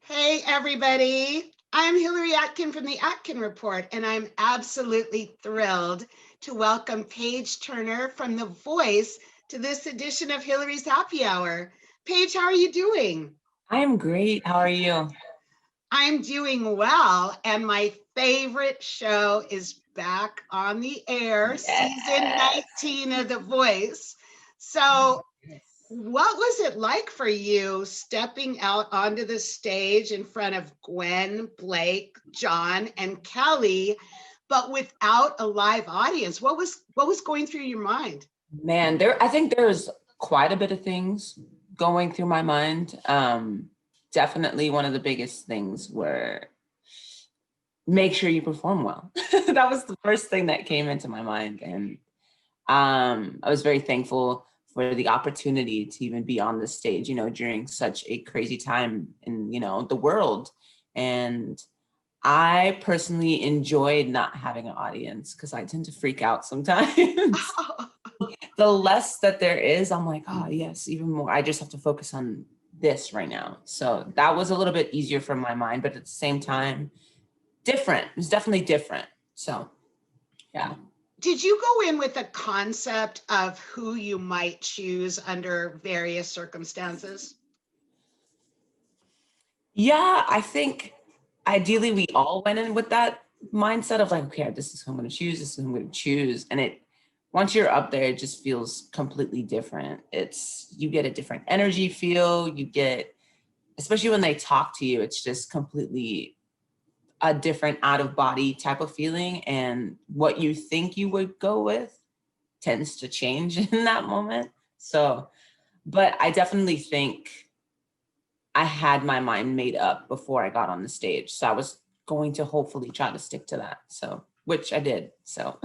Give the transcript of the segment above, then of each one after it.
Hey, everybody. I'm Hillary Atkin from the Atkin Report, and I'm absolutely thrilled to welcome Paige Turner from The Voice to this edition of Hillary's Happy Hour. Paige, how are you doing? I am great. How are you? I'm doing well, and my favorite show is back on the air, season Yes. 19 of The Voice. So, what was it like for you stepping out onto the stage in front of Gwen, Blake, John, and Kelly, but without a live audience? What was going through your mind? Man, I think there's quite a bit of things going through my mind. Definitely one of the biggest things were make sure you perform well. That was the first thing that came into my mind. And I was very thankful for the opportunity to even be on the stage, during such a crazy time in, the world. And I personally enjoyed not having an audience because I tend to freak out sometimes. The less that there is, I'm like, oh yes, even more. I just have to focus on this right now. So that was a little bit easier for my mind, but at the same time, different. It's definitely different. So yeah. Did you go in with a concept of who you might choose under various circumstances? Yeah, I think ideally we all went in with that mindset of like, okay, this is who I'm going to choose. This is who I'm going to choose. And once you're up there, it just feels completely different. You get a different energy feel. Especially when they talk to you, it's just completely a different out of body type of feeling. And what you think you would go with tends to change in that moment. So, but I definitely think I had my mind made up before I got on the stage. So I was going to hopefully try to stick to that. So, which I did. So,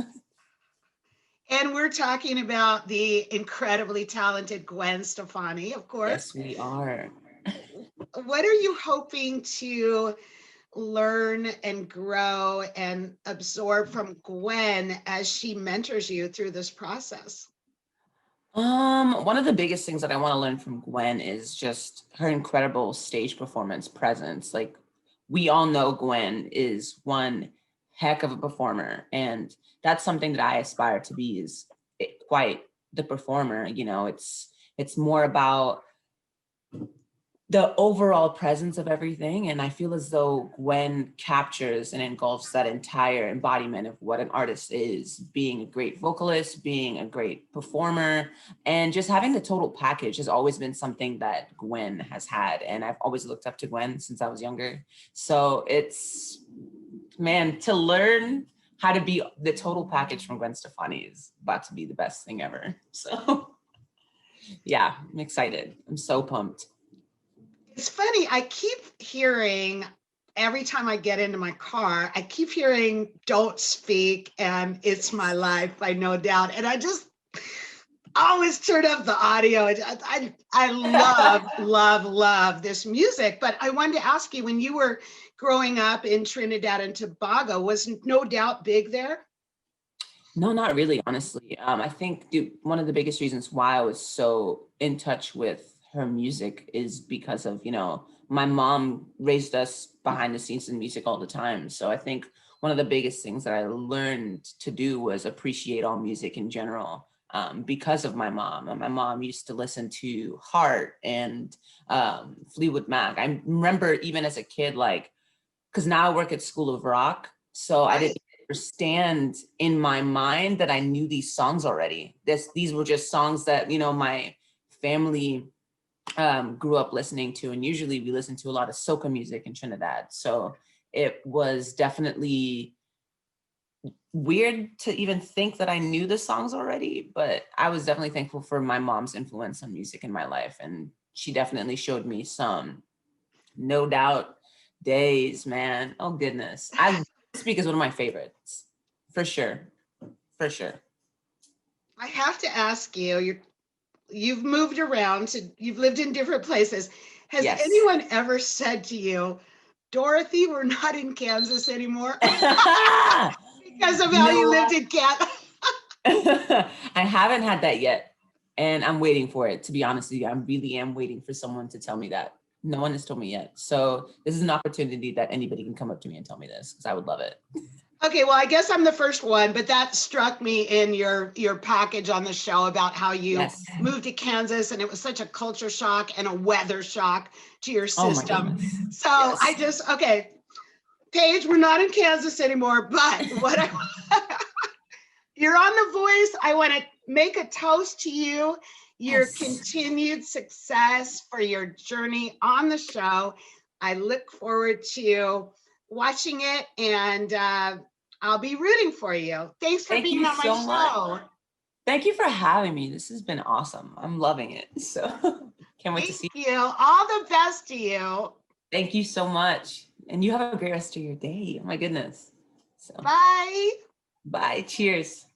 And we're talking about the incredibly talented Gwen Stefani, of course. yes, we are. What are you hoping to learn and grow and absorb from Gwen as she mentors you through this process? One of the biggest things that I want to learn from Gwen is just her incredible stage performance presence. Like we all know Gwen is one heck of a performer, and that's something that I aspire to be is quite the performer. It's more about the overall presence of everything. And I feel as though Gwen captures and engulfs that entire embodiment of what an artist is, being a great vocalist, being a great performer, and just having the total package has always been something that Gwen has had. And I've always looked up to Gwen since I was younger. So man, to learn how to be the total package from Gwen Stefani is about to be the best thing ever. So yeah, I'm excited. I'm so pumped. It's funny, I keep hearing every time I get into my car, I keep hearing Don't Speak and It's My Life by No Doubt. And I just always turn up the audio. I love, love, love this music. But I wanted to ask you, when you were growing up in Trinidad and Tobago, was No Doubt big there? No, not really, honestly. I think one of the biggest reasons why I was so in touch with her music is because of, my mom raised us behind the scenes in music all the time. So I think one of the biggest things that I learned to do was appreciate all music in general, because of my mom. And my mom used to listen to Heart and Fleetwood Mac. I remember even as a kid, like, because now I work at School of Rock. So I Right. didn't understand in my mind that I knew these songs already. These were just songs that, my family grew up listening to. And usually we listen to a lot of soca music in Trinidad. So it was definitely weird to even think that I knew the songs already, but I was definitely thankful for my mom's influence on music in my life. And she definitely showed me some No Doubt days, man. Oh goodness. I Speak is one of my favorites. For sure. For sure. I have to ask you, you've moved around, you've lived in different places. Has Yes. anyone ever said to you, Dorothy, we're not in Kansas anymore because of how you No. lived in Kansas? I haven't had that yet. And I'm waiting for it, to be honest with you. I really am waiting for someone to tell me that. No one has told me yet. So this is an opportunity that anybody can come up to me and tell me this, because I would love it. Okay, well, I guess I'm the first one, but that struck me in your package on the show about how you Yes. moved to Kansas and it was such a culture shock and a weather shock to your Oh my system. goodness. So Yes. I just, okay, Paige, we're not in Kansas anymore, but what you're on The Voice. I want to make a toast to you, your Yes. continued success for your journey on the show. I look forward to watching it, and I'll be rooting for you. Thanks for Thank being you on my so show. much. Thank you for having me. This has been awesome. I'm loving it. So can't wait to see Thank you. All the best to you. Thank you so much. And you have a great rest of your day. Oh my goodness. So Bye. bye. Cheers.